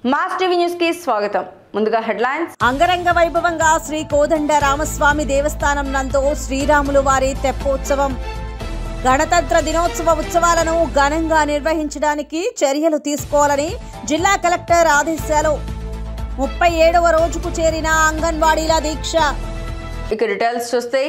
Mass TV news కి స్వాగతం. ముందుగా హెడ్లైన్స్. అంగరంగ వైభవంగా శ్రీ కోదండ రామస్వామి దేవస్థానం నందు శ్రీరాములు వారి తెప్పోత్సవం. గణతంత్ర దినోత్సవ ఉత్సవాలను ఘనంగా నిర్వహించడానికి చర్యలు తీసుకోవాలని జిల్లా కలెక్టర్ ఆదేశాలు. 37వ రోజుకు చేరిన అంగన్వాడీల దీక్ష. ఇక డీటెయిల్స్ చూస్తే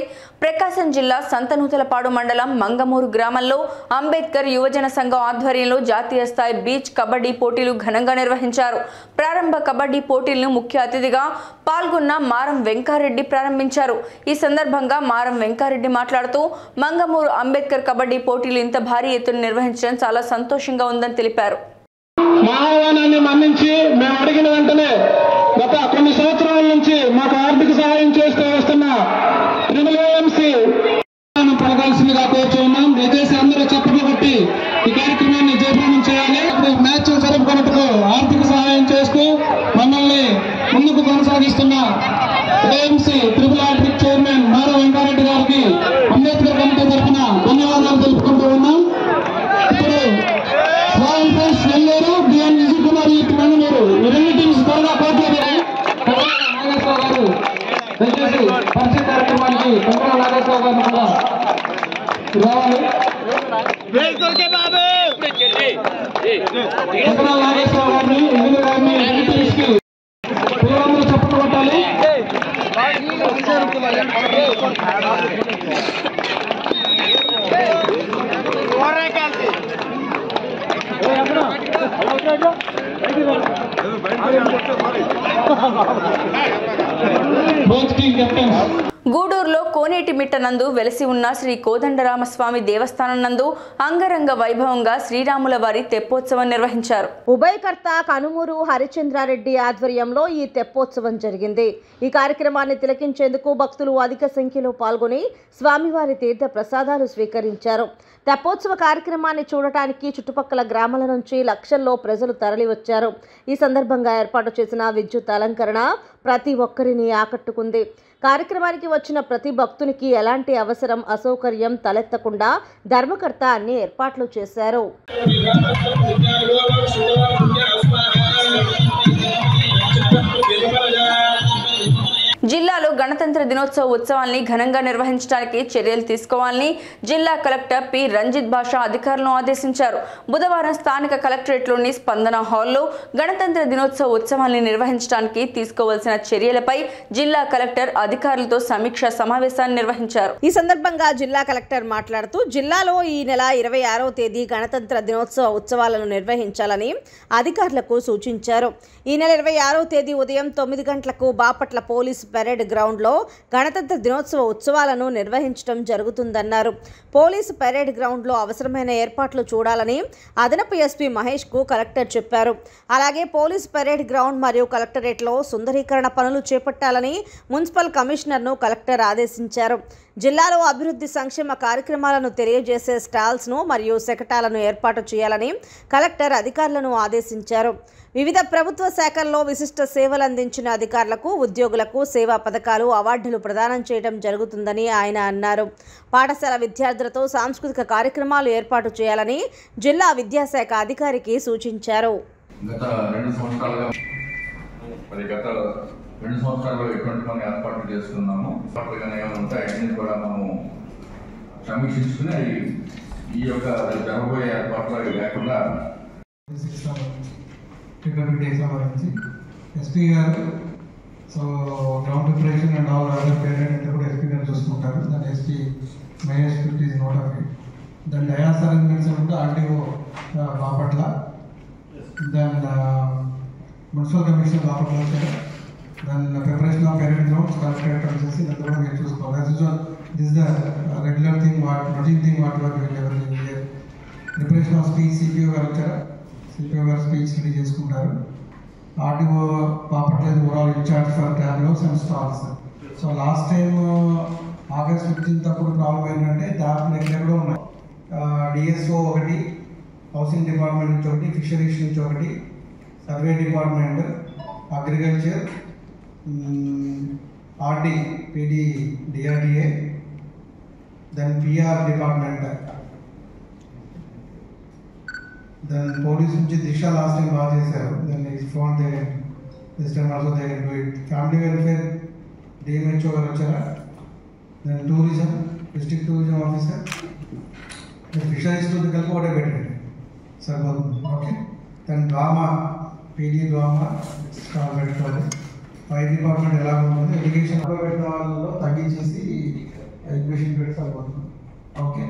ప్రకాశం జిల్లా సంతనూతలపాడు మండలం మంగమూరు గ్రామంలో అంబేద్కర్ యువజన సంఘం ఆధ్వర్యంలో జాతీయ స్థాయి బీచ్ కబడ్డీ పోటీలు ఘనంగా నిర్వహించారు. ప్రారంభ కబడ్డీ పోటీలను ముఖ్య అతిథిగా పాల్గొన్న మారం వెంకారెడ్డి ప్రారంభించారు. ఈ సందర్భంగా మారం వెంకారెడ్డి మాట్లాడుతూ మంగమూరు అంబేద్కర్ కబడ్డీ పోటీలు ఇంత భారీ ఎత్తున నిర్వహించడం చాలా సంతోషంగా ఉందని తెలిపారు. ఆహ్వానాన్ని మన్నించి మేము అడిగిన వెంటనే గత కొన్ని సంవత్సరాల నుంచి మాకు ఆర్థిక సహాయం చేస్తూ వస్తున్న AMC పలకాల్సిందిగా కోరుతున్నాం. దయచేసి అందరూ చప్పట్లు కొట్టి ఈ కార్యక్రమాన్ని జయప్రదం చేయాలి. మ్యాచ్ జరుపుకున్నట్టుకు ఆర్థిక సహాయం చేస్తూ మమ్మల్ని ముందుకు కొనసాగిస్తున్న AMC RRR చైర్మన్ మారం వెంకారెడ్డి గారికి అంబేద్కర్ కమిటీ తరఫున ధన్యవాదాలు తెలుపుకుంటూ ఉన్నాం. నెల్లూరు బిఎన్ విజయ్ కుమార్ మంగళూరు ఈ రెండు టీమ్స్ త్వరగా పోటీపడి నాగేశ్వర గారు దయచేసి పరిచయ కార్యక్రమానికి కొంగర నాగేశ్వర గారిని కూడా రావాలి. కొంగర నాగేశ్వర గారిని ఇందులో గారిని రెండు టీమ్స్ కి పిల్లలందరూ చప్పట్లు కొట్టాలి. గూడూరులో కోనేటి మిట్ట నందు వెలసి ఉన్న శ్రీ కోదండరామస్వామి దేవస్థానం నందు అంగరంగ వైభవంగా శ్రీరాముల వారి తెప్పోత్సవం నిర్వహించారు. ఉభయకర్త కనుమూరు హరిచంద్రారెడ్డి ఆధ్వర్యంలో ఈ తెప్పోత్సవం జరిగింది. ఈ కార్యక్రమాన్ని తిలకించేందుకు భక్తులు అధిక సంఖ్యలో పాల్గొని స్వామివారి తీర్థ ప్రసాదాలు స్వీకరించారు. తెప్పోత్సవ కార్యక్రమాన్ని చూడటానికి చుట్టుపక్కల గ్రామాల నుంచి లక్షల్లో ప్రజలు తరలివచ్చారు. ఈ సందర్భంగా ఏర్పాటు చేసిన విద్యుత్ అలంకరణ ప్రతి ఒక్కరిని ఆకట్టుకుంది. కార్యక్రమానికి వచ్చిన ప్రతి భక్తునికి ఎలాంటి అవసరం అసౌకర్యం తలెత్తకుండా ధర్మకర్త అన్ని ఏర్పాట్లు చేశారు. జిల్లాలో గణతంత్ర దినోత్సవ ఉత్సవాల్ని ఘనంగా నిర్వహించడానికి చర్యలు తీసుకోవాలని జిల్లా కలెక్టర్ పి రంజిత్ భాషా అధికారులను ఆదేశించారు. బుధవారం స్థానిక కలెక్టరేట్లోని స్పందన హాల్లో గణతంత్ర దినోత్సవ ఉత్సవాల్ని నిర్వహించడానికి తీసుకోవాల్సిన చర్యలపై జిల్లా కలెక్టర్ అధికారులతో సమీక్షా సమావేశాన్ని నిర్వహించారు. ఈ సందర్భంగా జిల్లా కలెక్టర్ మాట్లాడుతూ జిల్లాలో ఈ నెల 26వ తేదీ గణతంత్ర దినోత్సవ ఉత్సవాలను నిర్వహించాలని అధికారులకు సూచించారు. ఈ నెల 26వ తేదీ ఉదయం 9 గంటలకు బాపట్ల పోలీసు పెరేడ్ గ్రౌండ్లో గణతంత్ర దినోత్సవ ఉత్సవాలను నిర్వహించడం జరుగుతుందన్నారు. పోలీసు పెరేడ్ గ్రౌండ్లో అవసరమైన ఏర్పాట్లు చూడాలని అదనపు ఎస్పీ మహేష్కు కలెక్టర్ చెప్పారు. అలాగే పోలీసు పెరేడ్ గ్రౌండ్ మరియు కలెక్టరేట్లో సుందరీకరణ పనులు చేపట్టాలని మున్సిపల్ కమిషనర్ను కలెక్టర్ ఆదేశించారు. జిల్లాలో అభివృద్ధి సంక్షేమ కార్యక్రమాలను తెలియజేసే స్టాల్స్ను మరియు శకటాలను ఏర్పాటు చేయాలని కలెక్టర్ అధికారులను ఆదేశించారు. వివిధ ప్రభుత్వ శాఖల్లో విశిష్ట సేవలు అందించిన అధికారులకు ఉద్యోగులకు సేవా పథకాలు అవార్డులు ప్రదానం చేయడం జరుగుతుందని ఆయన అన్నారు. పాఠశాల విద్యార్థులతో సాంస్కృతిక కార్యక్రమాలు ఏర్పాటు చేయాలని జిల్లా విద్యాశాఖ అధికారికి సూచించారు. గత 2 సంవత్సరాలుగా ఎటువంటి మనం ఏర్పాట్లు చేస్తున్నాము. ఏమైనా ఉంటాయి అన్ని కూడా మనము సమీక్షించుకుని ఈ యొక్క జరగబోయే ఏర్పాట్లు లేకుండా ఎస్పీ గారు so ground preparation and all other parent అంతా కూడా ఎస్పీ గారు చూసుకుంటారు. దాని SP Mahesh fifty is note of it. దాని డయాస్ అరేంజ్మెంట్స్ ఉంటే ఆర్టీఓ బాపట్ల, దాని మున్సిపల్ కమిషనర్ బాపట్ల వచ్చారు. దాని preparation of parent grounds collectorate వచ్చేసి దాన్ని కూడా మీరు చూసుకోవాలి. This the regular thing routine thing preparation of speech CPO గారు వచ్చారు. సిపిఓ గారు స్పీచ్ రెడీ చేసుకుంటారు. RTO Bapatla overall incharge for travellers and stalls. So last time August 15th అప్పుడు ప్రాబ్లం ఏంటంటే దాంట్లో ఎక్కడెక్కడో ఉన్నాయి. డిఎస్ఓ ఒకటి, హౌసింగ్ డిపార్ట్మెంట్ నుంచి ఒకటి, ఫిషరీస్ నుంచి ఒకటి, survey department, agriculture, RD PD DRDA, then PR department, then police నుంచి దిశ లాస్ట్ టైం బాగా చేశారు. దెన్ ఈ phone they this time also they do it. Family welfare DMHO గారు వచ్చారా. Then tourism district tourism officer fisheries కలిపి ఒకటే పెట్టండి సరిపోతుంది. Okay. Then drama PD drama stall పెట్టుకోవాలి. ఫైర్ డిపార్ట్మెంట్ ఎలా ఉంటుంది, ఎడ్యుకేషన్ పెట్టిన వాళ్ళలో తగ్గించేసి ఎడ్యుకేషన్ పెట్టి సరిపోతుంది. ఓకే.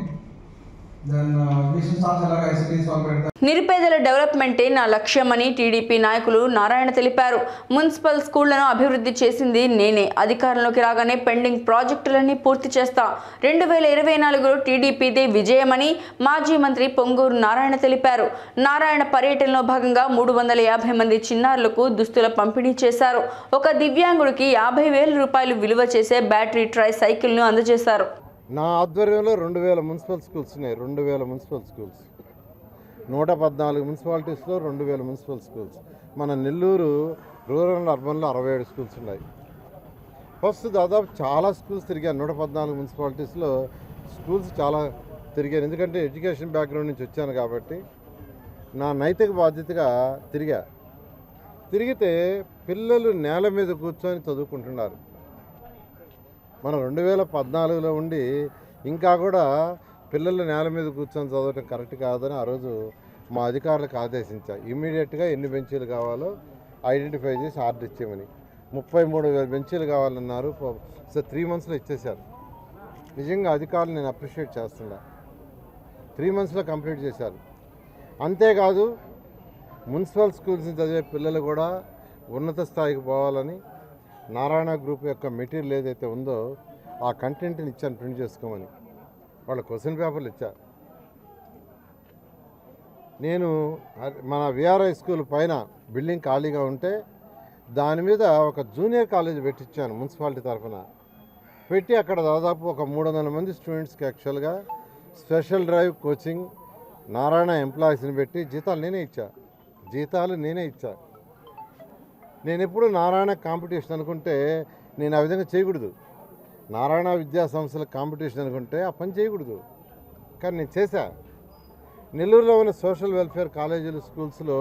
దెన్ ఎడ్యుకేషన్ స్టాల్స్ ఎలాగ ఐసిటీస్ వాళ్ళు పెడతారు. నిరుపేదల డెవలప్మెంటే నా లక్ష్యమని టీడీపీ నాయకులు నారాయణ తెలిపారు. మున్సిపల్ స్కూళ్లను అభివృద్ధి చేసింది నేనే. అధికారంలోకి రాగానే పెండింగ్ ప్రాజెక్టులన్నీ పూర్తి చేస్తా. 2024లో టీడీపీదే విజయమని మాజీ మంత్రి పొంగూరు నారాయణ తెలిపారు. నారాయణ పర్యటనలో భాగంగా 350 మంది చిన్నారులకు దుస్తుల పంపిణీ చేశారు. ఒక దివ్యాంగుడికి 50,000 రూపాయలు విలువ చేసే బ్యాటరీ ట్రై సైకిల్ను అందజేశారు. నా ఆధ్వర్యంలో 2000 మున్సిపల్ స్కూల్స్ ఉన్నాయి. 2000 మున్సిపల్ స్కూల్స్, 114 మున్సిపాలిటీస్లో 2000 మున్సిపల్ స్కూల్స్. మన నెల్లూరు రూరల్ అర్బన్లో 67 స్కూల్స్ ఉన్నాయి. ఫస్ట్ దాదాపు చాలా స్కూల్స్ తిరిగాను. 114 మున్సిపాలిటీస్లో స్కూల్స్ చాలా తిరిగాను. ఎందుకంటే ఎడ్యుకేషన్ బ్యాక్గ్రౌండ్ నుంచి వచ్చాను కాబట్టి నా నైతిక బాధ్యతగా తిరిగితే పిల్లలు నేల మీద కూర్చొని చదువుకుంటున్నారు. మనం 2014లో ఉండి ఇంకా కూడా పిల్లలు నేల మీద కూర్చొని చదవటం కరెక్ట్ కాదని ఆ రోజు మా అధికారులకు ఆదేశించా. ఇమీడియట్గా ఎన్ని బెంచీలు కావాలో ఐడెంటిఫై చేసి ఆర్డర్ ఇచ్చేమని. 33,000 బెంచీలు కావాలన్నారు. 3 monthsలో ఇచ్చేశారు. నిజంగా అధికారులు నేను అప్రిషియేట్ చేస్తున్నా. 3 monthsలో కంప్లీట్ చేశారు. అంతేకాదు మున్సిపల్ స్కూల్స్ చదివే పిల్లలు కూడా ఉన్నత స్థాయికి పోవాలని నారాయణ గ్రూప్ యొక్క మెటీరియల్ ఏదైతే ఉందో ఆ కంటెంట్ని ఇచ్చాను ప్రింట్ చేసుకోమని. వాళ్ళ క్వశ్చన్ పేపర్లు ఇచ్చా. నేను మన విఆర్ఐ స్కూల్ పైన బిల్డింగ్ ఖాళీగా ఉంటే దాని మీద ఒక జూనియర్ కాలేజ్ పెట్టించాను మున్సిపాలిటీ తరఫున. పెట్టి అక్కడ దాదాపు ఒక 300 మంది స్టూడెంట్స్కి యాక్చువల్గా స్పెషల్ డ్రైవ్ కోచింగ్ నారాయణ ఎంప్లాయీస్ని పెట్టి జీతాలు నేనే ఇచ్చా. నేను ఎప్పుడు నారాయణ కాంపిటీషన్ అనుకుంటే నేను ఆ విధంగా చేయకూడదు. నారాయణ విద్యా సంస్థల కాంపిటీషన్ అనుకుంటే ఆ పని చేయకూడదు. కానీ నేను చేశా. నెల్లూరులో ఉన్న సోషల్ వెల్ఫేర్ కాలేజీలు స్కూల్స్లో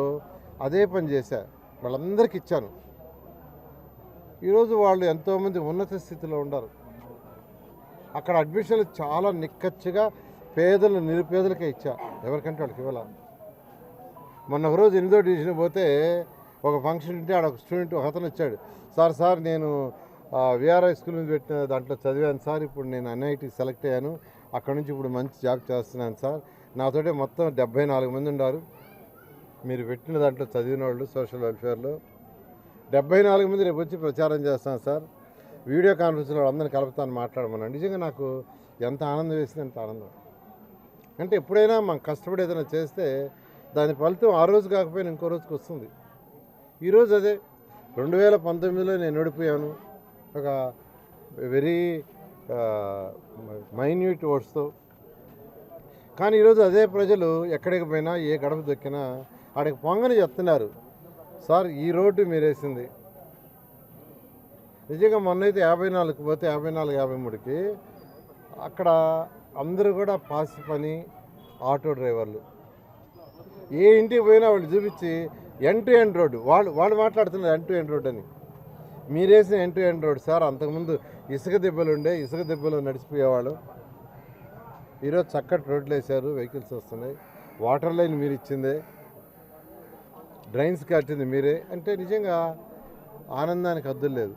అదే పని చేశా. వాళ్ళందరికీ ఇచ్చాను. ఈరోజు వాళ్ళు ఎంతోమంది ఉన్నత స్థితిలో ఉన్నారు. అక్కడ అడ్మిషన్లు చాలా నిక్కచ్చిగా పేదలు నిరుపేదలకే ఇచ్చా. ఎవరికంటే వాళ్ళకి ఇవ్వాల. మొన్న ఒకరోజు 8వ డివిజన్ పోతే ఒక ఫంక్షన్ ఉంటే ఆడ ఒక స్టూడెంట్ అతను వచ్చాడు. సార్ నేను విఆర్ఐ స్కూల్ మీద పెట్టిన దాంట్లో చదివాను సార్. ఇప్పుడు నేను NIT సెలెక్ట్ అయ్యాను. అక్కడ నుంచి ఇప్పుడు మంచి జాబ్ చేస్తున్నాను సార్. నాతోటే మొత్తం 74 మంది ఉన్నారు. మీరు పెట్టిన దాంట్లో చదివిన వాళ్ళు సోషల్ వెల్ఫేర్లో 74 మంది రేపు వచ్చి ప్రచారం చేస్తాను సార్. వీడియో కాన్ఫరెన్స్లో అందరిని కలుపుతాను మాట్లాడమన్నాను. నిజంగా నాకు ఎంత ఆనందం వేసింది, ఎంత ఆనందం. అంటే ఎప్పుడైనా మనం కష్టపడి ఏదైనా చేస్తే దాని ఫలితం ఆ రోజు కాకపోయినా ఇంకో రోజుకి వస్తుంది. ఈరోజు అదే 2019లో నేను ఓడిపోయాను ఒక వెరీ మైన్యూట్ ఓట్స్తో. కానీ ఈరోజు అదే ప్రజలు ఎక్కడికి పోయినా ఏ గడప దొక్కినా ఆడికి పొంగని చెప్తున్నారు, సార్ ఈ రోడ్డు మీరు వేసింది. నిజంగా మొన్నైతే 54కి పోతే 54-53కి అక్కడ అందరూ కూడా పాసి పని ఆటో డ్రైవర్లు ఏ ఇంటికి పోయినా వాళ్ళు చూపించి ఎండ్ టు ఎండ్ రోడ్డు వాళ్ళు మాట్లాడుతున్నారు. ఎండ్ టు ఎండ్ రోడ్ అని. మీరేసిన end to end road sir. అంతకుముందు ఇసుక దెబ్బలు ఉండే, ఇసుక దెబ్బలు నడిచిపోయేవాళ్ళు. ఈరోజు చక్కటి రోడ్లు వేశారు, వెహికల్స్ వస్తున్నాయి. వాటర్ లైన్ మీరు ఇచ్చిందే, డ్రైన్స్ కట్టింది మీరే. అంటే నిజంగా ఆనందానికి హద్దులు లేదు.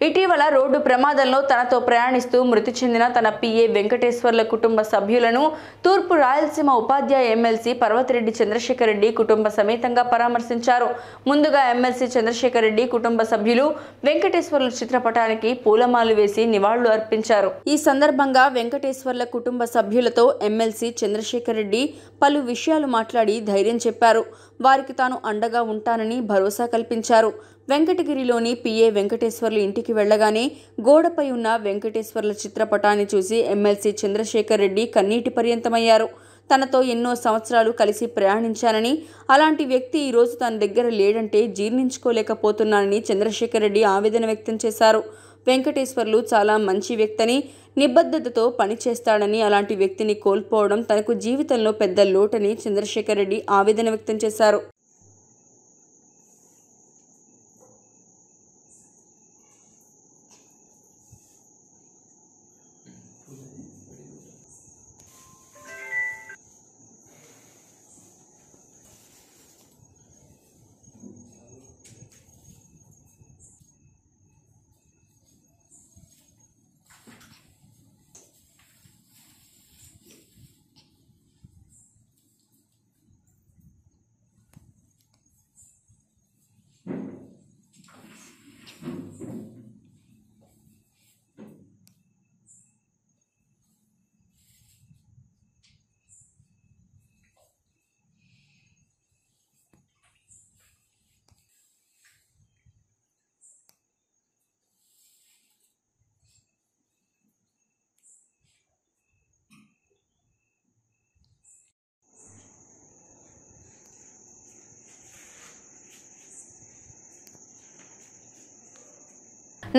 ఇటీవల రోడ్డు ప్రమాదంలో తనతో ప్రయాణిస్తూ మృతి చెందిన తన PA వెంకటేశ్వర్ల కుటుంబ సభ్యులను తూర్పు రాయలసీమ ఉపాధ్యాయ ఎమ్మెల్సీ పర్వతిరెడ్డి చంద్రశేఖర్ రెడ్డి కుటుంబ సమేతంగా పరామర్శించారు. ముందుగా ఎమ్మెల్సీ చంద్రశేఖర్ రెడ్డి కుటుంబ సభ్యులు వెంకటేశ్వర్ల చిత్రపటానికి పూలమాలు వేసి నివాళులు అర్పించారు. ఈ సందర్భంగా వెంకటేశ్వర్ల కుటుంబ సభ్యులతో ఎమ్మెల్సీ చంద్రశేఖర్ రెడ్డి పలు విషయాలు మాట్లాడి ధైర్యం చెప్పారు. వారికి తాను అండగా ఉంటానని భరోసా కల్పించారు. వెంకటగిరిలోని PA వెంకటేశ్వర్లు ఇంటికి వెళ్లగానే గోడపై ఉన్న వెంకటేశ్వర్ల చిత్రపటాన్ని చూసి ఎమ్మెల్సీ చంద్రశేఖర్ రెడ్డి కన్నీటి పర్యంతమయ్యారు. తనతో ఎన్నో సంవత్సరాలు కలిసి ప్రయాణించానని, అలాంటి వ్యక్తి ఈరోజు తన దగ్గర లేడంటే జీర్ణించుకోలేకపోతున్నానని చంద్రశేఖర్ రెడ్డి ఆవేదన వ్యక్తం చేశారు. వెంకటేశ్వర్లు చాలా మంచి వ్యక్తిని, నిబద్ధతతో పనిచేస్తాడని, అలాంటి వ్యక్తిని కోల్పోవడం తనకు జీవితంలో పెద్ద లోటని చంద్రశేఖర్ రెడ్డి ఆవేదన వ్యక్తం చేశారు.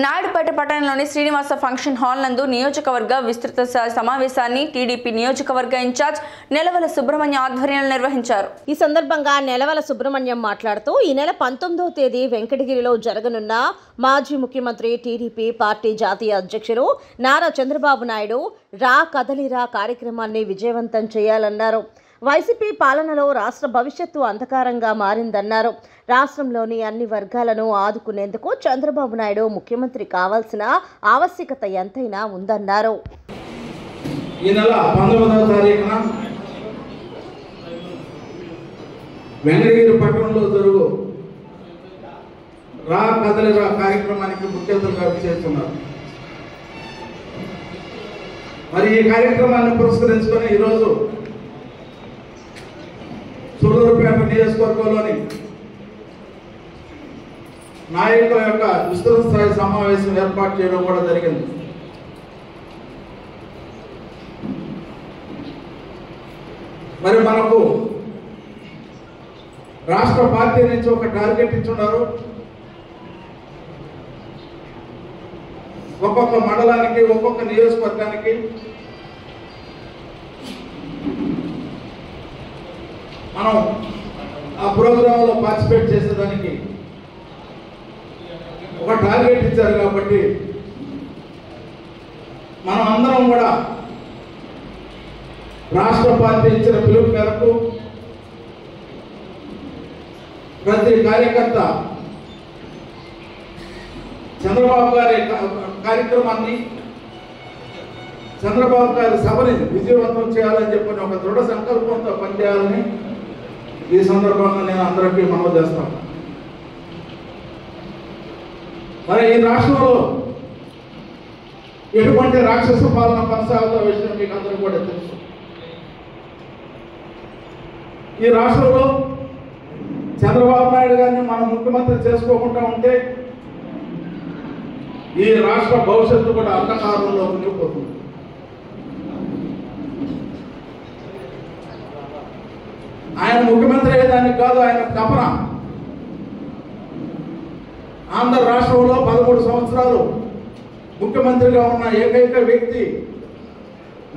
నాయుడుపేట పట్టణంలోని శ్రీనివాస ఫంక్షన్ హాల్ నందు నియోజకవర్గ విస్తృత సమావేశాన్ని టీడీపీ నియోజకవర్గ ఇన్ఛార్జ్ నెలవల సుబ్రహ్మణ్యం ఆధ్వర్యంలో నిర్వహించారు. ఈ సందర్భంగా నెలవల సుబ్రహ్మణ్యం మాట్లాడుతూ ఈ నెల 19వ తేదీ వెంకటగిరిలో జరగనున్న మాజీ ముఖ్యమంత్రి టీడీపీ పార్టీ జాతీయ అధ్యక్షులు నారా చంద్రబాబు నాయుడు రా కదలిరా కార్యక్రమాన్ని విజయవంతం చేయాలన్నారు. వైసీపీ పాలనలో రాష్ట్ర భవిష్యత్తు అంధకారంగా మారిందన్నారు. రాష్ట్రంలోని అన్ని వర్గాలను ఆదుకునేందుకు చంద్రబాబు నాయుడు ముఖ్యమంత్రి కావాల్సిన ఆవశ్యకత ఎంతైనా ఉందన్నారు. ఈ నెల 19వ తారీఖున వెంకటగిరి పట్టణంలో జరుగు రా కదలిరా కార్యక్రమానికి ముఖ్య అతిథిగా చేస్తున్నారు. మరి ఈ కార్యక్రమాన్ని పురస్కరించుకొని ఈరోజు సూళ్ళూరుపేట నియోజకవర్గంలోని నాయకుల యొక్క విస్తృత స్థాయి సమావేశం ఏర్పాటు చేయడం కూడా జరిగింది. మరి మనకు రాష్ట్ర పార్టీ నుంచి ఒక టార్గెట్ ఇచ్చున్నారు. ఒక్కొక్క మండలానికి, ఒక్కొక్క నియోజకవర్గానికి మనం ఆ ప్రోగ్రాంలో పార్టిసిపేట్ చేసేదానికి ఒక టార్గెట్ ఇచ్చారు. కాబట్టి మనం అందరం కూడా రాష్ట్ర పార్టీ ఇచ్చిన పిలుపు మేరకు ప్రతి కార్యకర్త చంద్రబాబు గారి కార్యక్రమాన్ని, చంద్రబాబు గారి సభని విజయవంతం చేయాలని చెప్పని ఒక దృఢ సంకల్పంతో పనిచేయాలని ఈ సందర్భంగా నేను అందరికీ మనవి చేస్తాను. మరి ఈ రాష్ట్రంలో ఎటువంటి రాక్షస పాలన కొనసాగుతున్న విషయం మీకు అందరూ కూడా తెలుసు. ఈ రాష్ట్రంలో చంద్రబాబు నాయుడు గారిని మనం ముఖ్యమంత్రి చేసుకోకుండా ఉంటే ఈ రాష్ట్ర భవిష్యత్తు కూడా అంధకారంలో మునిగిపోతుంది. ఆయన ముఖ్యమంత్రి అయ్యేదానికి కాదు, ఆయన తపన ఆంధ్ర రాష్ట్రంలో 13 సంవత్సరాలు ముఖ్యమంత్రిగా ఉన్న ఏకైక వ్యక్తి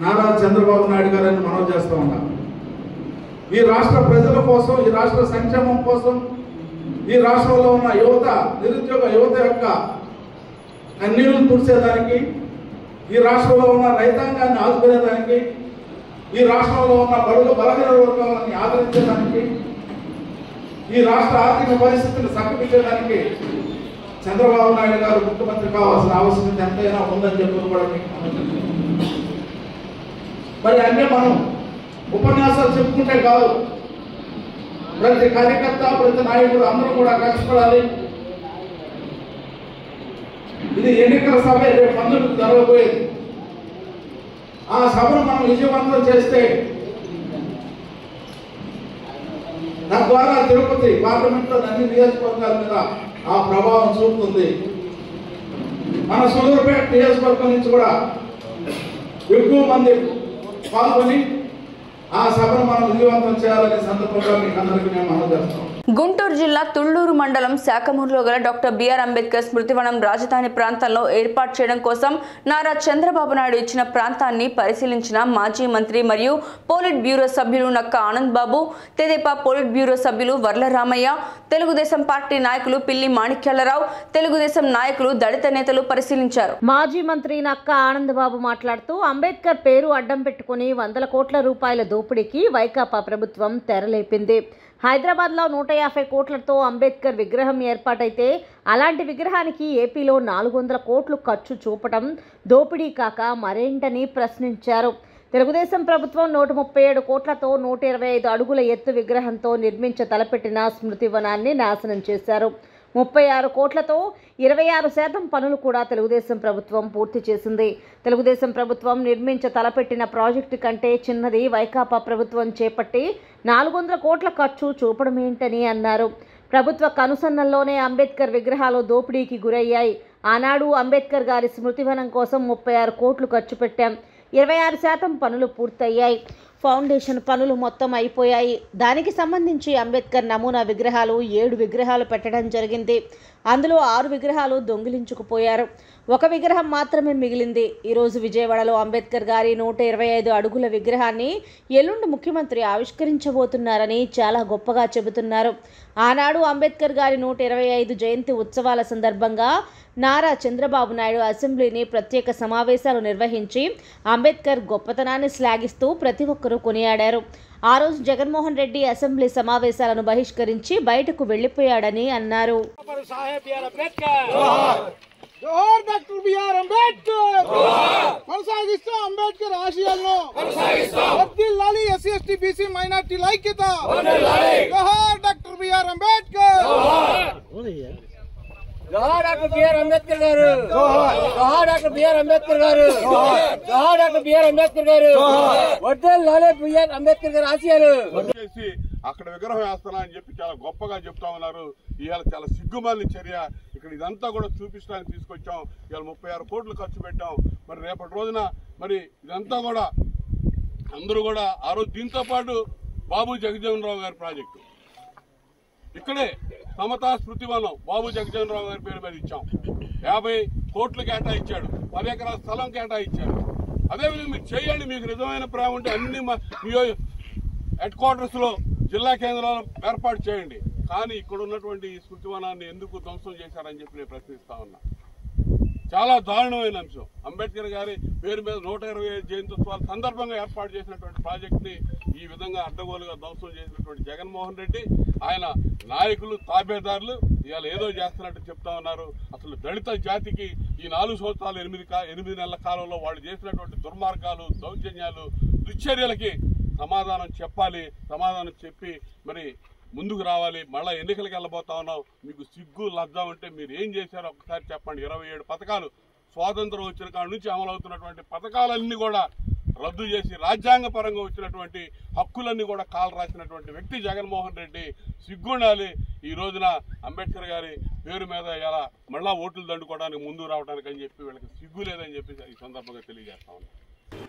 నారా చంద్రబాబు నాయుడు గారని మనం చేస్తూ ఉన్నాం. ఈ రాష్ట్ర ప్రజల కోసం, ఈ రాష్ట్ర సంక్షేమం కోసం, ఈ రాష్ట్రంలో ఉన్న యువత, నిరుద్యోగ యువత యొక్క కన్నీళ్లు తుడిచేదానికి, ఈ రాష్ట్రంలో ఉన్న రైతాంగాన్ని ఆదుకునేదానికి, ఈ రాష్ట్రంలో ఉన్న బడుగు బలహీన వర్గాలని ఆదరించడానికి, ఈ రాష్ట్ర ఆర్థిక పరిస్థితిని చక్కబెట్టడానికి చంద్రబాబు నాయుడు గారు ముఖ్యమంత్రి కావాల్సిన ఆవశ్యకత ఎంతైనా ఉందని చెప్పి కూడా మరి అంటే మనం ఉపన్యాసాలు చెప్పుకుంటే కాదు, ప్రతి కార్యకర్త, ప్రతి నాయకుడు అందరూ కూడా కష్టపడాలి. ఇది ఎన్నికల సభ రేపు 19కు జరగబోయేది. ఆ సభను మనం విజయవంతం చేస్తే తద్వారా తిరుపతి పార్లమెంట్లో అన్ని నియోజకవర్గాల మీద ఆ ప్రభావం చూపుతుంది. మన సూళ్ళూరుపేట నియోజకవర్గం నుంచి కూడా ఎక్కువ మంది పాల్గొని ఆ సభను మనం విజయవంతం చేయాలనే సందర్భంగా మీకు అందరికీ మేము మనం చేస్తాం. గుంటూరు జిల్లా తుళ్లూరు మండలం శాఖమూరులో గల డాక్టర్ బిఆర్ అంబేద్కర్ స్మృతివనం రాజధాని ప్రాంతంలో ఏర్పాటు చేయడం కోసం నారా చంద్రబాబు నాయుడు ఇచ్చిన ప్రాంతాన్ని పరిశీలించిన మాజీ మంత్రి మరియు పోలిట్ బ్యూరో సభ్యులు నక్క ఆనంద్ బాబు, తెదేపా పోలిట్ బ్యూరో సభ్యులు వర్ల రామయ్య, తెలుగుదేశం పార్టీ నాయకులు పిల్లి మాణిక్యాలరావు, తెలుగుదేశం నాయకులు, దళిత నేతలు పరిశీలించారు. మాజీ మంత్రి నక్క ఆనంద్ బాబు మాట్లాడుతూ అంబేద్కర్ పేరు అడ్డం పెట్టుకుని 100 కోట్ల రూపాయల దోపిడీకి వైకాపా ప్రభుత్వం తెరలేపింది. హైదరాబాద్లో 150 కోట్లతో అంబేద్కర్ విగ్రహం ఏర్పాటైతే అలాంటి విగ్రహానికి ఏపీలో 400 కోట్లు ఖర్చు చూపటం దోపిడీ కాక మరేంటని ప్రశ్నించారు. తెలుగుదేశం ప్రభుత్వం 137 కోట్లతో 125 అడుగుల ఎత్తు విగ్రహంతో నిర్మించ తలపెట్టిన స్మృతివనాన్ని నాశనం చేశారు. 36 కోట్లతో 26% పనులు కూడా తెలుగుదేశం ప్రభుత్వం పూర్తి చేసింది. తెలుగుదేశం ప్రభుత్వం నిర్మించ తలపెట్టిన ప్రాజెక్టు కంటే చిన్నది వైకాపా ప్రభుత్వం చేపట్టి 400 కోట్ల ఖర్చు చూపడమేంటని అన్నారు. ప్రభుత్వ కనుసన్నల్లోనే అంబేద్కర్ విగ్రహాలు దోపిడీకి గురయ్యాయి. ఆనాడు అంబేద్కర్ గారి స్మృతివనం కోసం 36 కోట్లు ఖర్చు పెట్టాం. 26% పనులు పూర్తయ్యాయి. ఫౌండేషన్ పనులు మొత్తం అయిపోయాయి. దానికి సంబంధించి అంబేద్కర్ నమూనా విగ్రహాలు 7 విగ్రహాలు పెట్టడం జరిగింది. అందులో 6 విగ్రహాలు దొంగిలించుకుపోయారు. ఒక విగ్రహం మాత్రమే మిగిలింది. ఈరోజు విజయవాడలో అంబేద్కర్ గారి 125 అడుగుల విగ్రహాన్ని ఎల్లుండి ముఖ్యమంత్రి ఆవిష్కరించబోతున్నారని చాలా గొప్పగా చెబుతున్నారు. ఆనాడు అంబేద్కర్ గారి 125 జయంతి ఉత్సవాల సందర్భంగా నారా చంద్రబాబు నాయుడు అసెంబ్లీని ప్రత్యేక సమావేశాలు నిర్వహించి అంబేద్కర్ గొప్పతనాన్ని శ్లాఘిస్తూ ప్రతి ఒక్కరూ కొనియాడారు. ఆ రోజు జగన్మోహన్ రెడ్డి అసెంబ్లీ సమావేశాలను బహిష్కరించి బయటకు వెళ్లిపోయాడని అన్నారు. జోహార్ డాక్టర్ బిఆర్ అంబేద్కర్, కొనసాగిస్తూ అంబేద్కర్ ఆశయాలను వర్ధిల్లాలి. ఎస్సీ ఎస్టీ బీసీ మైనార్టీల ఐక్యత. జోహార్ డాక్టర్ బిఆర్ అంబేద్కర్. జోహార్ డాక్టర్ బిఆర్ అంబేద్కర్ గారు. జోహార్ డాక్టర్ బిఆర్ అంబేద్కర్ గారు. జోహార్ డాక్టర్ బిఆర్ అంబేద్కర్ గారు. వర్ధిల్లాలి బిఆర్ అంబేద్కర్ గారి ఆశయాలు. అక్కడ విగ్రహం వేస్తున్నా అని చెప్పి చాలా గొప్పగా చెప్తా ఉన్నారు. ఇవాళ చాలా సిగ్గుమాలిన చర్య. ఇక్కడ ఇదంతా కూడా చూపించడానికి తీసుకొచ్చాం. ఇవాళ 36 కోట్లు ఖర్చు పెట్టాం. మరి రేపటి రోజున మరి ఇదంతా కూడా అందరూ కూడా ఆ రోజు దీంతో పాటు బాబు జగజ్జీవనరావు గారి ప్రాజెక్టు ఇక్కడే సమతా స్మృతివనం బాబు జగజ్జీవనరావు గారి పేరు మీద ఇచ్చాం. 50 కోట్లు కేటాయించాడు. 10 ఎకరాల స్థలం కేటాయించాడు. అదేవిధంగా మీరు చేయండి. మీకు నిజమైన ప్రేమ ఉంటే అన్ని హెడ్ క్వార్టర్స్ లో జిల్లా కేంద్రాలను ఏర్పాటు చేయండి. కానీ ఇక్కడ ఉన్నటువంటి ఈ స్మృతివనాన్ని ఎందుకు ధ్వంసం చేశారని చెప్పి నేను ప్రశ్నిస్తా ఉన్నా. చాలా దారుణమైన అంశం. అంబేద్కర్ గారి పేరు మీద 125 జయంత్యోత్సవాల సందర్భంగా ఏర్పాటు చేసినటువంటి ప్రాజెక్ట్ ని ఈ విధంగా అడ్డగోలుగా ధ్వంసం చేసినటువంటి జగన్మోహన్ రెడ్డి, ఆయన నాయకులు, తాబేదారులు ఇవాళ ఏదో చేస్తున్నట్టు చెప్తా ఉన్నారు. అసలు దళిత జాతికి ఈ 4 సంవత్సరాలు 8 నెలల కాలంలో వాళ్ళు చేసినటువంటి దుర్మార్గాలు, దౌర్జన్యాలు, దుశ్చర్యలకి సమాధానం చెప్పాలి. సమాధానం చెప్పి మరి ముందుకు రావాలి. మళ్ళా ఎన్నికలకు వెళ్ళబోతా ఉన్నాం. మీకు సిగ్గు లజ్జ ఉంటే మీరు ఏం చేశారో ఒకసారి చెప్పండి. 27 పథకాలు స్వాతంత్రం వచ్చిన కాడి నుంచి అమలవుతున్నటువంటి పథకాలన్నీ కూడా రద్దు చేసి రాజ్యాంగ పరంగా వచ్చినటువంటి హక్కులన్నీ కూడా కాలు రాసినటువంటి వ్యక్తి జగన్మోహన్ రెడ్డి. సిగ్గుండాలి. ఈ రోజున అంబేద్కర్ గారి పేరు మీద ఇలా మళ్ళా ఓట్లు దండుకోవడానికి ముందుకు రావడానికి అని చెప్పి వీళ్ళకి సిగ్గు లేదని చెప్పి ఈ సందర్భంగా తెలియజేస్తా ఉన్నాం.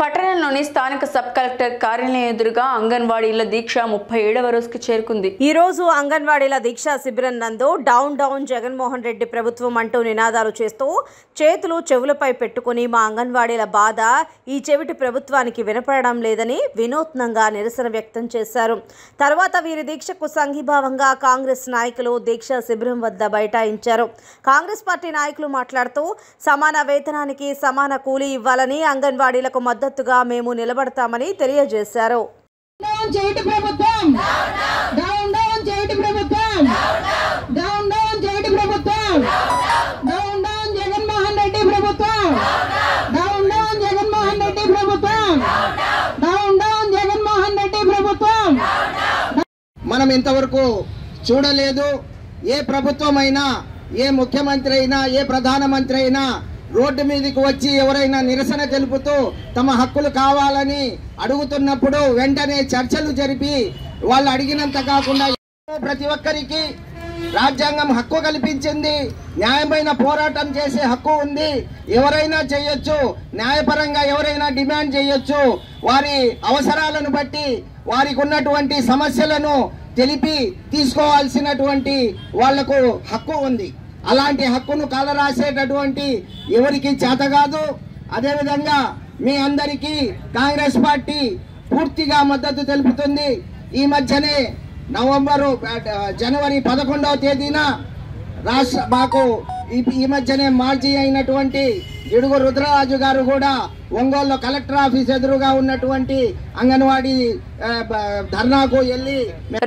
పట్టణంలోని స్థానిక సబ్ కలెక్టర్ కార్యాలయం ఎదురుగా అంగన్వాడీల దీక్ష 37వ రోజుకి చేరుకుంది. ఈ రోజు అంగన్వాడీల దీక్షా శిబిరం నందు డౌన్ డౌన్ జగన్మోహన్ రెడ్డి ప్రభుత్వం అంటూ నినాదాలు చేస్తూ చేతులు చెవులపై పెట్టుకుని మా అంగన్వాడీల బాధ ఈ చెవిటి ప్రభుత్వానికి వినపడడం లేదని వినూత్నంగా నిరసన వ్యక్తం చేశారు. తర్వాత వీరి దీక్షకు సంఘీభావంగా కాంగ్రెస్ నాయకులు దీక్షా శిబిరం వద్ద బైఠాయించారు. కాంగ్రెస్ పార్టీ నాయకులు మాట్లాడుతూ సమాన వేతనానికి సమాన కూలీ ఇవ్వాలని, అంగన్వాడీలకు మద్దతుగా మేము నిలబడతామని తెలియజేశారు. మనం ఇంతవరకు చూడలేదు. ఏ ప్రభుత్వం అయినా, ఏ ముఖ్యమంత్రి అయినా, ఏ ప్రధానమంత్రి అయినా రోడ్డు మీదకి వచ్చి ఎవరైనా నిరసన తెలుపుతూ తమ హక్కులు కావాలని అడుగుతున్నప్పుడు వెంటనే చర్చలు జరిపి వాళ్ళు అడిగినంత కాకుండా ప్రతి ఒక్కరికి రాజ్యాంగం హక్కు కల్పించింది. న్యాయమైన పోరాటం చేసే హక్కు ఉంది. ఎవరైనా చేయొచ్చు. న్యాయపరంగా ఎవరైనా డిమాండ్ చేయొచ్చు. వారి అవసరాలను బట్టి వారికి ఉన్నటువంటి సమస్యలను తెలిపి తీసుకోవాల్సినటువంటి వాళ్లకు హక్కు ఉంది. అలాంటి హక్కును కాలరాసేటటువంటి ఎవరికి చేత కాదు. అదేవిధంగా మీ అందరికీ కాంగ్రెస్ పార్టీ పూర్తిగా మద్దతు తెలుపుతుంది. ఈ మధ్యనే జనవరి 11వ తేదీన మాకు ఈ మధ్యనే మాజీ అయినటువంటి గిడుగు రుద్రరాజు గారు కూడా ఒంగోలులో కలెక్టర్ ఆఫీస్ ఎదురుగా ఉన్నటువంటి అంగన్వాడీ ధర్నాకు వెళ్లి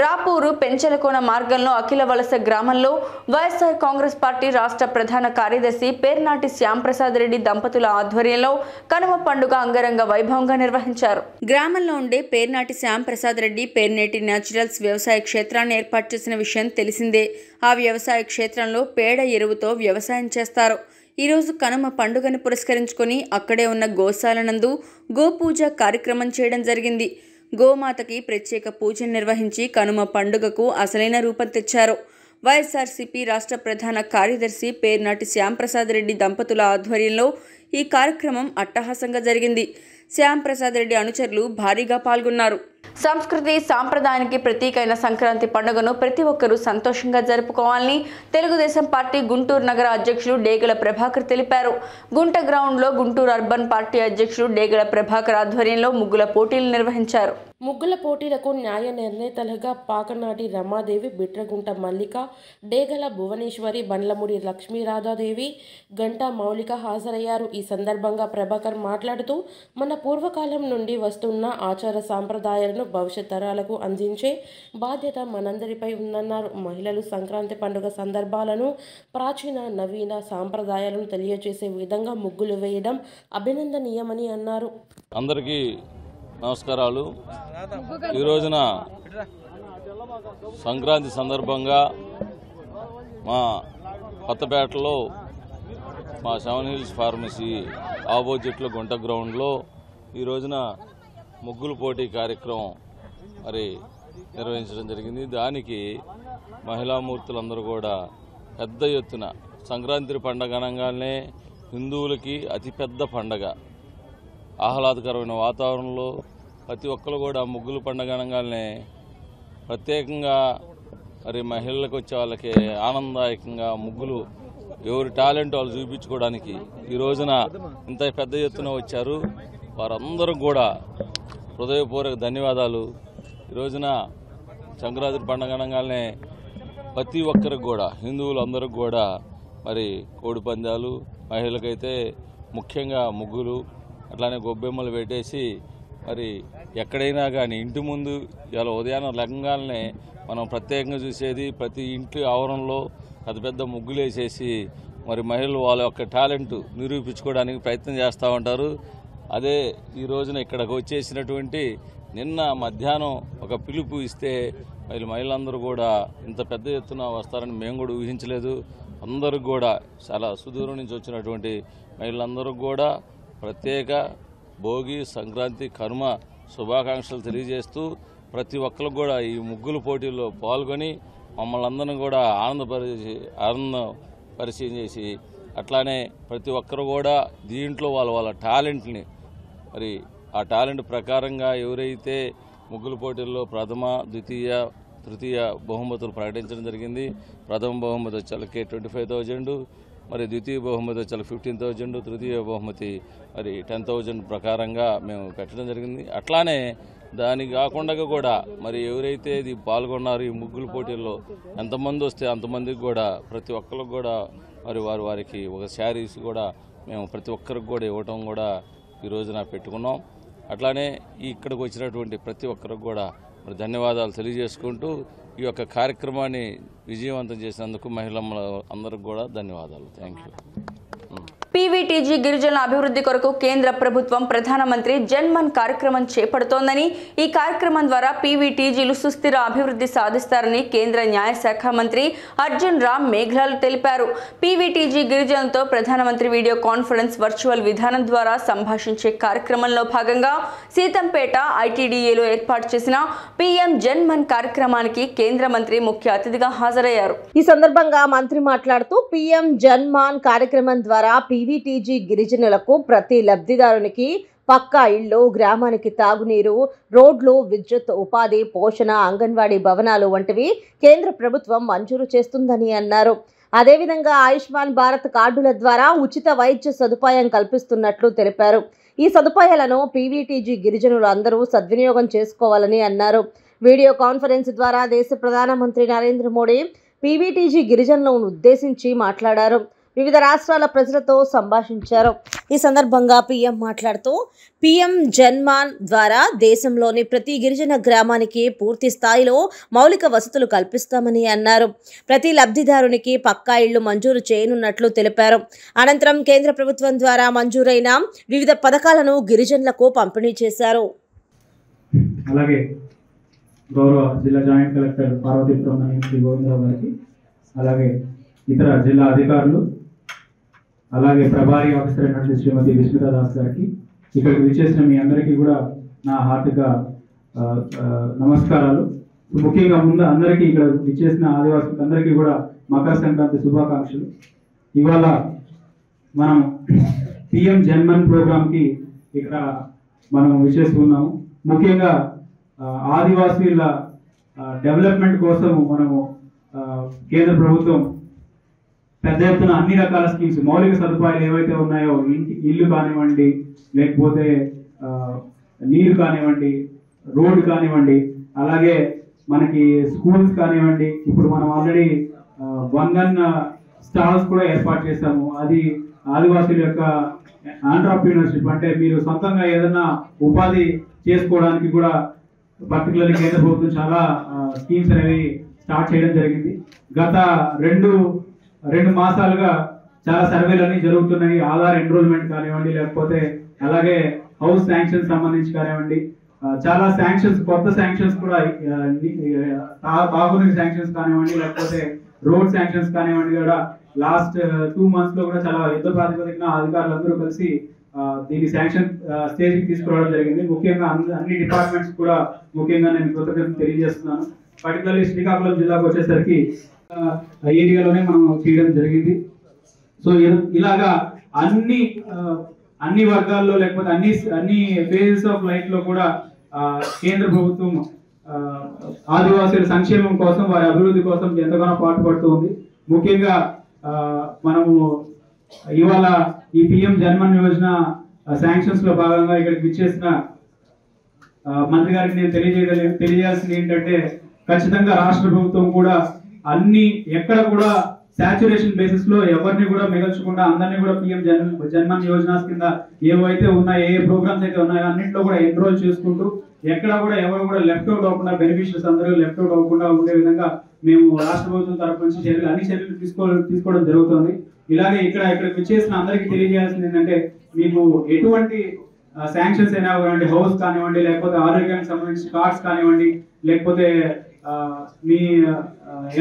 రాపూరు పెంచలకోన మార్గంలో అఖిల వలస గ్రామంలో వైఎస్ఆర్ కాంగ్రెస్ పార్టీ రాష్ట్ర ప్రధాన కార్యదర్శి పేర్నాటి శ్యాంప్రసాద్ రెడ్డి దంపతుల ఆధ్వర్యంలో కనుమ పండుగ అంగరంగ వైభవంగా నిర్వహించారు. గ్రామంలో ఉండే పేర్నాటి శ్యాంప్రసాద్ రెడ్డి పేర్నేటి న్యాచురల్స్ వ్యవసాయ క్షేత్రాన్ని ఏర్పాటు చేసిన విషయం తెలిసిందే. ఆ వ్యవసాయ క్షేత్రంలో పేడ ఎరువుతో వ్యవసాయం చేస్తారు. ఈరోజు కనుమ పండుగను పురస్కరించుకొని అక్కడే ఉన్న గోశాల నందు గోపూజ కార్యక్రమం చేయడం జరిగింది. గోమాతకి ప్రత్యేక పూజలు నిర్వహించి కనుమ పండుగకు అసలైన రూపం తెచ్చారు. వైఎస్ఆర్సీపీ రాష్ట్ర ప్రధాన కార్యదర్శి పేర్నాటి శ్యాంప్రసాద్ రెడ్డి దంపతుల ఆధ్వర్యంలో ఈ కార్యక్రమం అట్టహాసంగా జరిగింది. శ్యాంప్రసాద్ రెడ్డి అనుచరులు భారీగా పాల్గొన్నారు. సంస్కృతి సాంప్రదాయానికి ప్రతీకైన సంక్రాంతి పండుగను ప్రతి ఒక్కరూ సంతోషంగా జరుపుకోవాలని తెలుగుదేశం పార్టీ గుంటూరు నగర అధ్యక్షులు డేగల ప్రభాకర్ తెలిపారు. గుంట గ్రౌండ్లో గుంటూరు అర్బన్ పార్టీ అధ్యక్షులు డేగల ప్రభాకర్ ఆధ్వర్యంలో ముగ్గుల పోటీలు నిర్వహించారు. ముగ్గుల పోటీలకు న్యాయ నిర్ణేతలుగా పాకనాటి రమాదేవి, బిట్రగుంట మల్లిక, డేగల భువనేశ్వరి, బండ్లమూడి లక్ష్మీరాధాదేవి, గంటా మౌలిక హాజరయ్యారు. ఈ సందర్భంగా ప్రభాకర్ మాట్లాడుతూ మన పూర్వకాలం నుండి వస్తున్న ఆచార సాంప్రదాయాలను భవిష్యత్ తరాలకు అందించే బాధ్యత మనందరిపై ఉందన్నారు. మహిళలు సంక్రాంతి పండుగ సందర్భాలను, ప్రాచీన నవీన సాంప్రదాయాలను తెలియజేసే విధంగా ముగ్గులు వేయడం అభినందనీయమని అన్నారు. అందరికీ నమస్కారాలు. ఈ రోజున సంక్రాంతి సందర్భంగా మా కొత్తపేటలో మా 7 హిల్స్ ఫార్మసీ ఆపోజిట్లో గుంట గ్రౌండ్లో ఈ రోజున ముగ్గులు పోటీ కార్యక్రమం నిర్వహించడం జరిగింది. దానికి మహిళామూర్తులందరూ కూడా పెద్ద ఎత్తున సంక్రాంతి పండుగ అనగానే హిందువులకి అతిపెద్ద పండగ, ఆహ్లాదకరమైన వాతావరణంలో ప్రతి ఒక్కరు కూడా ముగ్గులు పండుగ అనగానే ప్రత్యేకంగా మహిళలకు వచ్చే వాళ్ళకి ఆనందదాయకంగా ముగ్గులు ఎవరి టాలెంట్ వాళ్ళు చూపించుకోవడానికి ఈ రోజున ఇంత పెద్ద ఎత్తున వచ్చారు. వారందరూ కూడా హృదయపూర్వక ధన్యవాదాలు. ఈ రోజున సంక్రాంతి పండుగ అనగానే ప్రతి ఒక్కరికి కూడా హిందువులందరికీ కూడా కోడి పందాలు, మహిళలకైతే ముఖ్యంగా ముగ్గులు, అట్లానే గొబ్బెమ్మలు పెట్టేసి ఎక్కడైనా కానీ ఇంటి ముందు ఇలా ఉదయాన్నే లగ్గానే మనం ప్రత్యేకంగా చూసేది ప్రతి ఇంటి ఆవరణలో పెద్ద పెద్ద ముగ్గులు వేసేసి మహిళలు వాళ్ళ యొక్క టాలెంట్ నిరూపించుకోవడానికి ప్రయత్నం చేస్తూ ఉంటారు. అదే ఈ రోజున ఇక్కడికి వచ్చేసినటువంటి నిన్న మధ్యాహ్నం ఒక పిలుపు ఇస్తే మహిళలందరూ కూడా ఇంత పెద్ద ఎత్తున వస్తారని మేము కూడా ఊహించలేదు. అందరూ కూడా చాలా సుదూరం నుంచి వచ్చినటువంటి మహిళలందరూ కూడా ప్రత్యేక భోగి, సంక్రాంతి, కనుమ శుభాకాంక్షలు తెలియజేస్తూ ప్రతి ఒక్కరు కూడా ఈ ముగ్గుల పోటీల్లో పాల్గొని మమ్మల్ని అందరం కూడా ఆనందపరిచయం చేసి అట్లానే ప్రతి ఒక్కరు కూడా దీంట్లో వాళ్ళ టాలెంట్ని ఆ టాలెంట్ ప్రకారంగా ఎవరైతే ముగ్గుల పోటీల్లో ప్రథమ, ద్వితీయ, తృతీయ బహుమతులు ప్రకటించడం జరిగింది. ప్రథమ బహుమతి వచ్చి 25,000, ద్వితీయ బహుమతి వచ్చి 15,000, తృతీయ బహుమతి 10,000 ప్రకారంగా మేము పెట్టడం జరిగింది. అట్లానే దానికి కాకుండా కూడా ఎవరైతే ఇది పాల్గొన్నారో ఈ ముగ్గుల పోటీల్లో ఎంతమంది వస్తే అంతమందికి కూడా ప్రతి ఒక్కరికి కూడా వారికి ఒక శారీస్ కూడా మేము ప్రతి ఒక్కరికి కూడా ఇవ్వటం కూడా ఈ రోజున పెట్టుకున్నాం. అట్లానే ఇక్కడికి వచ్చినటువంటి ప్రతి ఒక్కరికి కూడా ధన్యవాదాలు తెలియజేసుకుంటూ ఈ యొక్క కార్యక్రమాన్ని విజయవంతం చేసినందుకు మహిళల అందరికి కూడా ధన్యవాదాలు. Thank you. పీవీటీజీ గిరిజనుల అభివృద్ధి కొరకు కేంద్ర ప్రభుత్వం ప్రధానమంత్రి జన్మన్ కార్యక్రమం చేపడుతోందని, ఈ కార్యక్రమం ద్వారా పీవీటీజీలు సుస్థిర అభివృద్ధి సాధిస్తారని కేంద్ర న్యాయశాఖ మంత్రి అర్జున్ రామ్ మేఘ్వాల్ తెలిపారు. పీవీటీజీ గిరిజనులతో ప్రధానమంత్రి వీడియో కాన్ఫరెన్స్ వర్చువల్ విధానం ద్వారా సంభాషించే కార్యక్రమంలో భాగంగా సీతంపేట ఐటీడీఏలో ఏర్పాటు చేసిన పీఎం జన్మన్ కార్యక్రమానికి కేంద్ర మంత్రి ముఖ్య అతిథిగా హాజరయ్యారు. ఈ సందర్భంగా మంత్రి మాట్లాడుతూ పీఎం జన్మాన్ కార్యక్రమం ద్వారా పీవీటీజీ గిరిజనులకు ప్రతి లబ్ధిదారునికి పక్కా ఇళ్లు, గ్రామానికి తాగునీరు, రోడ్లు, విద్యుత్, ఉపాధి, పోషణ, అంగన్వాడీ భవనాలు వంటివి కేంద్ర ప్రభుత్వం మంజూరు చేస్తుందని అన్నారు. అదేవిధంగా ఆయుష్మాన్ భారత్ కార్డుల ద్వారా ఉచిత వైద్య సదుపాయం కల్పిస్తున్నట్లు తెలిపారు. ఈ సదుపాయాలను పీవీటీజీ గిరిజనులు అందరూ సద్వినియోగం చేసుకోవాలని అన్నారు. వీడియో కాన్ఫరెన్స్ ద్వారా దేశ ప్రధానమంత్రి నరేంద్ర మోడీ పీవీటీజీ గిరిజనులను ఉద్దేశించి మాట్లాడారు. వివిధ రాష్ట్రాల ప్రజలతో సంభాషించారు. ఈ సందర్భంగా పీఎం మాట్లాడుతూ పీఎం జన్మాన్ ద్వారా దేశంలోని ప్రతి గిరిజన గ్రామానికి పూర్తి స్థాయిలో మౌలిక వసతులు కల్పిస్తామని అన్నారు. ప్రతి లబ్ధిదారునికి పక్కా ఇళ్లు మంజూరు చేయనున్నట్లు తెలిపారు. అనంతరం కేంద్ర ప్రభుత్వం ద్వారా మంజూరైన వివిధ పథకాలను గిరిజనులకు పంపిణీ చేశారు. అలాగే గౌరవ జిల్లా జాయింట్ కలెక్టర్ పార్వతీపురం శ్రీ గోవిందరావు గారికి, అలాగే ఇతర జిల్లా అధికారులు, అలాగే ప్రభారీ ఆఫీసర్ అయినటువంటి శ్రీమతి విస్మితా దాస్ గారికి, ఇక్కడికి విచ్చేసిన మీ అందరికీ కూడా నా హార్దిక నమస్కారాలు. ముఖ్యంగా ముందు అందరికీ ఇక్కడ విచ్చేసిన ఆదివాసులకు అందరికీ కూడా మకర సంక్రాంతి శుభాకాంక్షలు. ఇవాళ మనం పిఎం జన్మన్ ప్రోగ్రామ్కి ఇక్కడ మనం విచ్చేస్తున్నాము. ముఖ్యంగా ఆదివాసీల డెవలప్మెంట్ కోసం మనము కేంద్ర ప్రభుత్వం పెద్ద ఎత్తున అన్ని రకాల స్కీమ్స్, మౌలిక సదుపాయాలు ఏవైతే ఉన్నాయో, ఇల్లు కానివ్వండి, లేకపోతే నీరు కానివ్వండి, రోడ్డు కానివ్వండి, అలాగే మనకి స్కూల్స్ కానివ్వండి, ఇప్పుడు మనం ఆల్రెడీ బంధన్ స్టాల్స్ కూడా ఏర్పాటు చేశాము. అది ఆదివాసీల యొక్క ఆంట్రప్రీనర్షిప్, అంటే మీరు సొంతంగా ఏదైనా ఉపాధి చేసుకోవడానికి కూడా పర్టికులర్లీ కేంద్ర ప్రభుత్వం చాలా స్కీమ్స్ అనేవి స్టార్ట్ చేయడం జరిగింది. గత రెండు మాసాలుగా చాలా సర్వేలు అన్ని జరుగుతున్నాయి. ఆధార్ ఎన్రోల్మెంట్ కానివ్వండి, లేకపోతే అలాగే హౌస్ శాంక్షన్స్ సంబంధించి కానివ్వండి, చాలా శాంక్షన్స్, కొత్త శాంక్షన్స్ కూడా, తాగునీటి శాంక్షన్స్ కానివ్వండి, లేకపోతే రోడ్ శాంక్షన్స్ కానివ్వండి, కూడా లాస్ట్ 2 months లో కూడా చాలా యుద్ధ ప్రాతిపదికన అధికారులందరూ కలిసి దీని శాంక్షన్ స్టేజ్కి తీసుకురావడం జరిగింది. ముఖ్యంగా అన్ని డిపార్ట్మెంట్స్ కూడా ముఖ్యంగా నేను కృతజ్ఞతలు తెలియజేస్తున్నాను. పర్టికులర్లీ శ్రీకాకుళం జిల్లాకు వచ్చేసరికి ఏరియాలోనే మనం చేయడం జరిగింది. సో ఇలాగా అన్ని వర్గాల్లో, లేకపోతే అన్ని ఫేజెస్ ఆఫ్ లైఫ్ లో కూడా కేంద్ర ప్రభుత్వం ఆదివాసీల సంక్షేమం కోసం, వారి అభివృద్ధి కోసం ఎంతగానో పాటుపడుతుంది. ముఖ్యంగా మనము ఇవాళ ఈ పిఎం జన్మన్ యోజన శాంక్షన్స్ లో భాగంగా ఇక్కడికి విచ్చేసిన మంత్రి గారికి నేను తెలియజేయాల్సింది ఏంటంటే, ఖచ్చితంగా రాష్ట్ర ప్రభుత్వం కూడా ఎక్కడ కూడా సాచురేషన్ బేసిస్ లో ఎవరిని కూడా మిగల్చకుండా అందరినీ కూడా పిఎం జన్మన్ యోజన కింద ఏవైతే ఉన్నాయో, ఏ ప్రోగ్రామ్స్ అయితే ఉన్నాయో అన్నింటిలో కూడా ఎన్రోల్ చేసుకుంటూ ఎక్కడ కూడా ఎవరు కూడా లెఫ్ట్ అవుట్ అవ్వకుండా, బెనిఫిషియర్స్ అందరూ లెఫ్ట్ అవుట్ అవ్వకుండా ఉండే విధంగా మేము రాష్ట్ర ప్రభుత్వం తరఫు నుంచి అన్ని చర్యలు తీసుకోవడం జరుగుతుంది. ఇలాగే ఇక్కడికి వచ్చేసిన అందరికీ తెలియజేయాల్సింది ఏంటంటే, మీకు ఎటువంటి శాంక్షన్స్ అయినా కానివ్వండి, హౌస్ కానివ్వండి, లేకపోతే ఆరోగ్యానికి సంబంధించిన కార్డ్స్ కానివ్వండి, లేకపోతే మీ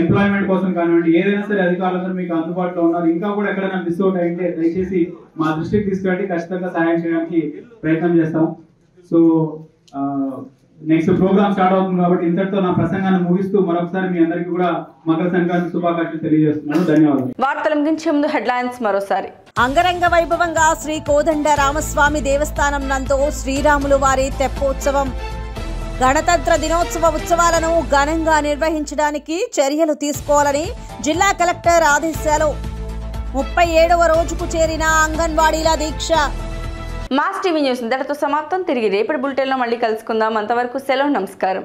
ఎంప్లాయ్మెంట్ కోసం కానివ్వండి, ఏదైనా సరే అధికారులందరూ మీకు అందుబాటులో ఉన్నారు. ఇంకా కూడా ఎక్కడైనా మిస్ అవుట్ అయితే దయచేసి మా దృష్టికి తీసుకెళ్ళి ఖచ్చితంగా సహాయం చేయడానికి ప్రయత్నం చేస్తాం. సో నెక్స్ట్ ప్రోగ్రామ్ స్టార్ట్ అవుతుంది కాబట్టి ఇంతటితో నా ప్రసంగాన్ని ముగిస్తూ మరొకసారి మీ అందరికీ కూడా మకర సంక్రాంతి శుభాకాంక్షలు తెలియజేస్తున్నాను. ధన్యవాదాలు. వార్తల ముగించే ముందు హెడ్లైన్స్ మరోసారి. అంగరంగ వైభవంగా శ్రీ కోదండ రామస్వామి దేవస్థానం నందు శ్రీరాములు వారి తెప్పోత్సవం. గణతంత్ర దినోత్సవ ఉత్సవాలను ఘనంగా నిర్వహించడానికి చర్యలు తీసుకోవాలని జిల్లా కలెక్టర్ ఆదేశాలు. 37వ రోజుకు చేరిన అంగన్వాడీల దీక్ష. మాస్ టీవీ న్యూస్ ఇంతటితో సమాప్తం. తిరిగి రేపటి బులెటిన్లో మళ్ళీ కలుసుకుందాం. అంతవరకు సెలవు, నమస్కారం.